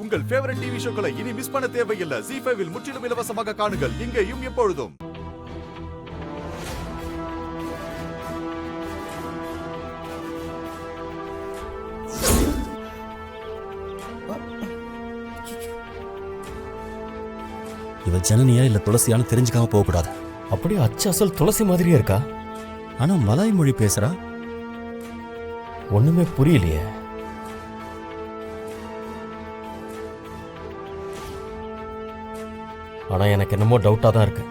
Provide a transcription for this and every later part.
உங்கள் favourite TV ஷோக்களை இனி miss பண்ண தேவையில்லை. ZEE5 இல் முற்றிலும் இலவசமாக காணுங்கள். இங்கேயும் எப்பொழுதும். இவ ஜனனியா இல்ல துளசியான்னு தெரிஞ்சுக்காம போக கூடாது. அப்படியே அச்சு அசல் துளசி மாதிரியே இருக்கா. ஆனா மலாய் மொழி பேசுறா. ஒண்ணுமே புரியலையே. ஆனா எனக்கு என்னமோ டவுட்டா தான் இருக்கு.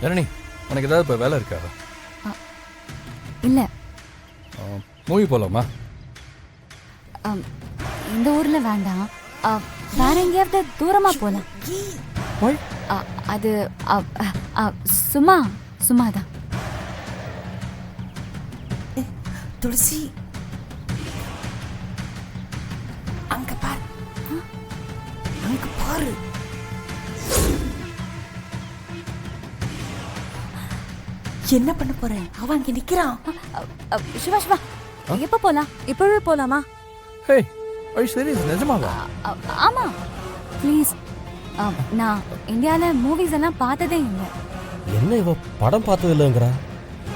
ஜனனி, உனக்கு ஏதாவது இப்போ வேலை இருக்கா? இல்ல. மூவி போலாமா? இந்த ஊர்ல வேண்டாம், வேற எங்கேயாவது தூரமா போலாம். அது சும்மாதான். துளசி, அங்க பாரு, அங்க பாரு. என்ன பண்ண போறேன்? அவன் அங்க நிக்கிறான். சிவா சிவா, எப்ப போலாம்? இப்பவே போலாமா? ஹே, are you serious? நிஜமாவா? ஆமா, ப்ளீஸ். நான் இந்தியால மூவிஸ் எல்லாம் பார்த்ததே இல்லை. என்ன இவ படம் பார்த்தது இல்லைங்கிறா?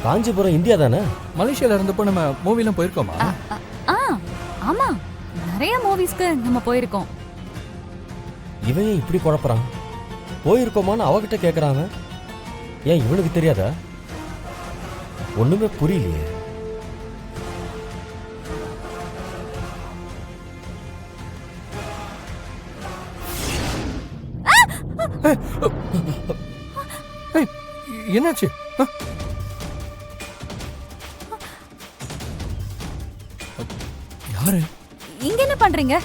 காஞ்சிபுரம் இந்தியா தானே? மலேசியால இருந்தப்போ நம்ம மூவிலாம் போயிருக்கோமா? ஆமா, நிறைய மூவிஸ்க்கு நம்ம போயிருக்கோம். இவன் ஏன் இப்படி குழப்பறான்? போயிருக்கோமான்னு அவகிட்ட கேட்கறாங்க. ஏன் இவனுக்கு தெரியாதா? ஒண்ணுமே புரியலையே. என்னாச்சு? யாரு? இங்க என்ன பண்றீங்க?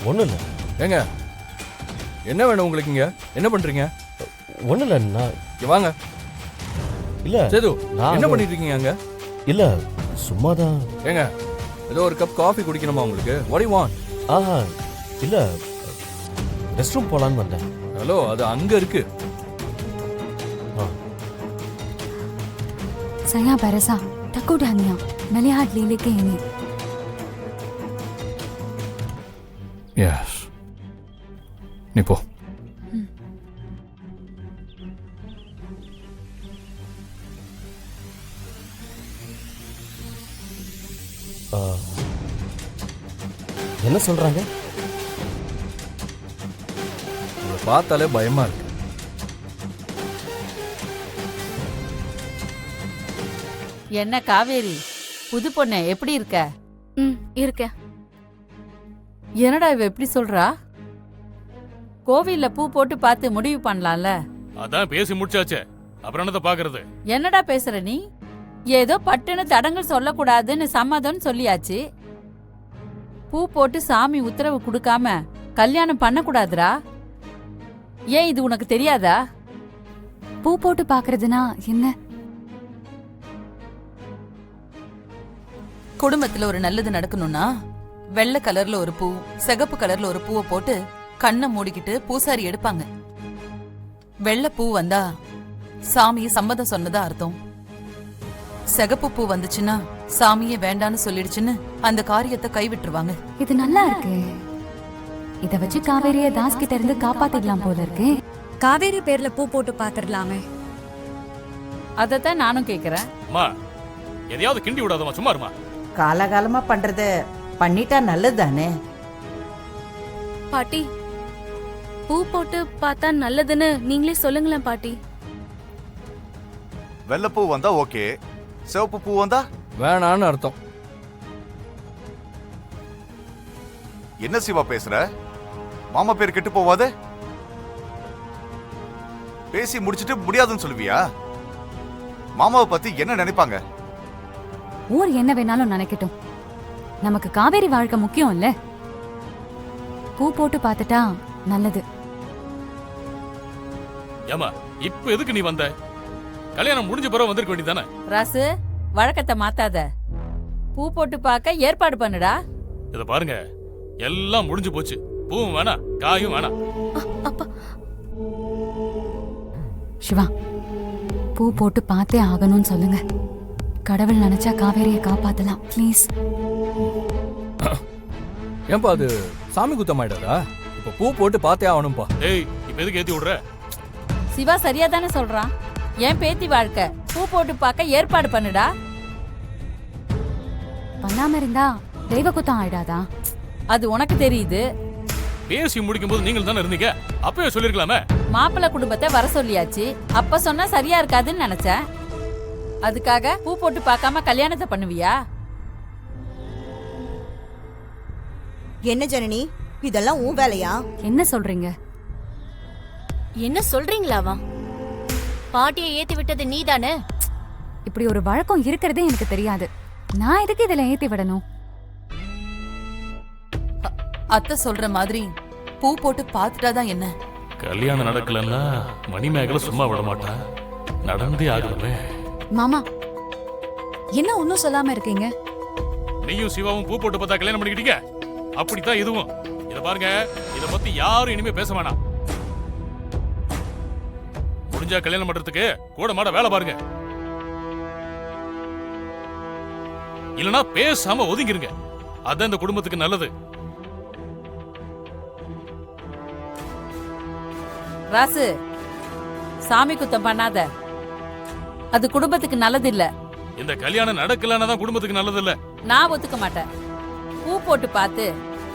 ஒண்ணும் இல்ல. ஏங்க, என்ன வேணும் உங்களுக்கு? இங்க என்ன பண்றீங்க? ஒண்ணும் இல்ல. நான் வாங்க. இல்ல சேது, என்ன பண்ணிட்டு இருக்கீங்க அங்க? இல்ல, சும்மாதான். ஏங்க, ஏதோ ஒரு கப் காஃபி குடிக்கணுமா உங்களுக்கு? What you want? ஆஹா, இல்ல, ரெஸ்ட் ரூம் போலான்னு வந்தேன். ஹலோ, அது அங்க இருக்கு. saya barasa takut hanya melihat lilik ini. Yes. நீ போ. என்ன சொல்றாங்க? பார்த்தாலே பயமா இருக்கு. என்ன காவேரி, புது பொண்ணு எப்படி இருக்க? இருக்க. என்னடா இவ எப்படி சொல்றா? கோவில்ல பூ போட்டு பார்த்து முடிவு பண்ணலாம்ல. அதான் பேசி முடிச்சாச்சே, அப்புறம் என்னத பாக்குறது? என்னடா பேசுற நீ? ஏதோ பட்டுன்னு தடங்கள் சொல்லக்கூடாதுன்னு சம்மதம்னு சொல்லியாச்சு. பூ போட்டு சாமி உத்தரவு கொடுக்காம கல்யாணம் பண்ணக்கூடாதுரா. ஏன் இது உனக்கு தெரியாதா? பூ போட்டு பாக்குறதுனா என்ன? குடும்பத்துல ஒரு நல்லது நடக்கணும்னா வெள்ளை கலர்ல ஒரு பூ, சிகப்பு கலர்ல ஒரு பூவை போட்டு கண்ணை மூடிக்கிட்டு பூசாரி எடுப்பாங்க. வெள்ளை பூ வந்தா சாமியை சம்மதம் சொன்னதா அர்த்தம். சிகப்பு பூ வந்துச்சுன்னா சாமியே வேண்டான்னு சொல்லிடுச்சுன்னு அந்த காரியத்தை கைவிட்டுருவாங்க. இது நல்லா இருக்கு. இத வச்சு காவேரிய தாஸ் கிட்ட இருந்து காப்பாத்திடலாம் போல இருக்கு. காவேரி பேர்ல பூ போட்டு பாத்துடலாமே. அதத்தான் நானும் கேக்குறேன். அம்மா, எதையாவது கிண்டி விடாதம்மா, சும்மா இருமா. காலகாலமா பண்றத பண்ணிட்டா நல்லதுதானே. பாட்டி, பூ போட்டு பார்த்தா நல்லதுன்னு நீங்களே சொல்லுங்களேன் பாட்டி. வெள்ளைப்பூ வந்தா ஓகே, சிவப்பு பூ வந்தா வேணான்னு அர்த்தம். என்ன சிவா பேசுற? மாமா பேர் கெட்டு போவாதே. பேசி முடிச்சிட்டு முடியாதுன்னு சொல்லுவியா? மாமாவை பத்தி என்ன நினைப்பாங்க? ஊர் என்ன வேணாலும் நினைக்கட்டும், நமக்கு காவேரி வாழ்க்கை முக்கியம் இல்ல. பூ போட்டு பார்த்துட்டா நல்லது. ஏமா, இப்ப எதுக்கு நீ வந்த? கல்யாணம் முடிஞ்ச பிறகு வந்திருக்க வேண்டியதானே? ராசு, வழக்கத்தை மாத்தாத. பூ போட்டு பார்க்க ஏற்பாடு பண்ணுடா. இத பாருங்க, எல்லாம் முடிஞ்சு போச்சு. பூவும் வேணாம், காயும் வேணாம். அப்பா சிவா, பூ போட்டு பார்த்தே ஆகணும்னு சொல்லுங்க. கடவுள் நினைச்சா காவேரியை காப்பாத்தலாம். ப்ளீஸ். ஏன்பா அது சாமி குத்தமாயிடாதா? இப்ப பூ போட்டு பார்த்தே ஆகணும்பா. டேய், இப்ப எதுக்கு ஏத்தி விடுற? சிவா சரியா தானே சொல்றான். என் பேத்தி வாழ்க்கை, பூ போட்டு பார்க்க ஏற்பாடு பண்ணுடா. பண்ணாம இருந்தா தெய்வ குத்தம் ஆயிடாதா? அது உனக்கு தெரியுது. பேசி முடிக்கும் போது நீங்கள் தானே இருந்தீங்க, அப்பவே சொல்லிருக்கலாமே. மாப்பிள்ளை குடும்பத்தை வர சொல்லியாச்சு. அப்ப சொன்னா சரியா இருக்காதுன்னு நினைச்சேன். அதுக்காக பூ போட்டு பார்க்காம கல்யாணத்தை பண்ணுவியா? என்ன ஜனனி, இதெல்லாம் உன் வேலையா? என்ன சொல்றீங்க? என்ன சொல்றீங்களாவா? பாட்டியை ஏத்தி விட்டது நீதானே? இப்படி ஒரு வழக்கம் இருக்கிறதே எனக்கு தெரியாது. நான் எதுக்கு இதுல ஏத்தி விடணும்? அத்தை சொல்ற மாதிரி பூ போட்டு பார்த்துட்டாதான் என்ன? கல்யாணம் நடக்கலன்னா மணிமேகலை சும்மா விட மாட்டா. நடந்தே ஆகணுமே. மாமா, என்ன ஒன்னும் சொல்லாம இருக்கீங்க? நீயும் சிவாவும் பூ போட்டு பார்த்தா கல்யாணம் பண்ணிக்கிட்டீங்க. அப்படித்தான் இதுவும். இத பாருங்க, இத பத்தி யாரும் இனிமே பேச வேணாம். முடிஞ்சா கல்யாணம் பண்றதுக்கு கூட மாட வேலை பாருங்க. இல்லனா பேசாம ஒதுங்கிருங்க. அதான் இந்த குடும்பத்துக்கு நல்லது. ராசு, சாமி குத்தம் பண்ணாத. அது குடும்பத்துக்கு நல்லது இல்ல. இந்த கல்யாணம் நடக்கலன்னா தான் குடும்பத்துக்கு நல்லது இல்ல. நான் ஒத்துக்க மாட்டேன். பூ போட்டு பார்த்து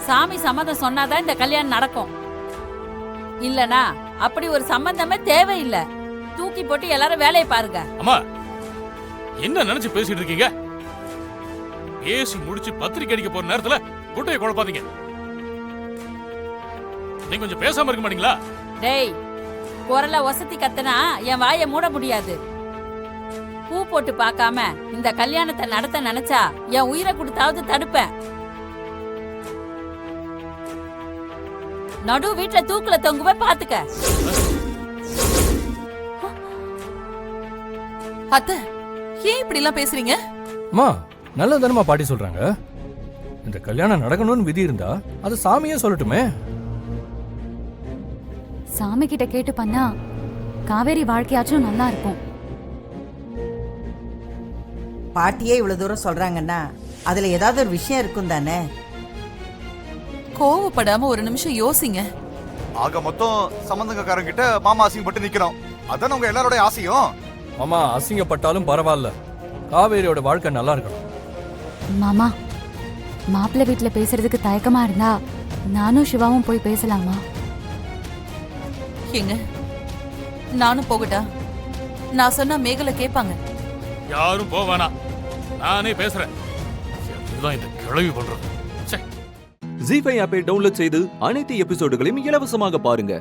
சாமி சம்மதம் சொன்னாதான் இந்த கல்யாணம் நடக்கும். இல்லனா அப்படி ஒரு சம்பந்தமே தேவையில்லை. தூக்கி போட்டு எல்லாரும் வேலையை பாருங்க. அம்மா, என்ன நினைச்சு பேசிட்டு இருக்கீங்க? பேசி முடிச்சு பத்திரிக்கை அடிக்க போற நேரத்துல குட்டையை குழப்பாதீங்க. நீங்க கொஞ்சம் பேசாம இருக்க மாட்டீங்களா? டேய், குரல வசதி கத்தனா என் வாயை மூட முடியாது. பூ போட்டு பார்க்காம இந்த கல்யாணத்தை நடத்த நினைச்சா என் உயிரை கொடுத்தாவது தடுப்பேன். நடு வீட்டுல தூக்குல தொங்குவே பாத்துக்க. அத்தை, ஏன் இப்படி எல்லாம் பேசுறீங்க? அம்மா, நல்லதானமா பாட்டி சொல்றாங்க. இந்த கல்யாணம் நடக்கணும்னு விதி இருந்தா அது சாமியே சொல்லட்டுமே. சாமி கிட்ட கேட்டு பண்ணா காவேரி வாழ்க்கையாச்சும் நல்லா இருக்கும். பாட்டியே இவ்வளவு தூரம் சொல்றாங்கன்னா அதுல ஏதாவது ஒரு விஷயம் இருக்கும் தானே? கோவப்படாம ஒரு நிமிஷம் யோசிங்க. ஆக மொத்தம் சம்பந்தக்காரங்கிட்ட மாமா அசிங்கப்பட்டு நிக்கிறோம். அதான் உங்க எல்லாரோட ஆசையும். மாமா அசிங்கப்பட்டாலும் பரவாயில்ல, காவேரியோட வாழ்க்கை நல்லா இருக்கணும். மாமா, மாப்பிள்ளை வீட்டுல பேசுறதுக்கு தயக்கமா இருந்தா நானும் சிவாவும் போய் பேசலாமா? ஏங்க, நானும் போகட்டா? நான் சொன்னா மேகலை கேட்பாங்க. யாரும் போவானா, நானே பேசுறேன். இதுதான் இந்த கிளவி பண்றது. ஜீ5 ஆப்பை டவுன்லோட் செய்து அனைத்து எபிசோடுகளையும் இலவசமாக பாருங்க.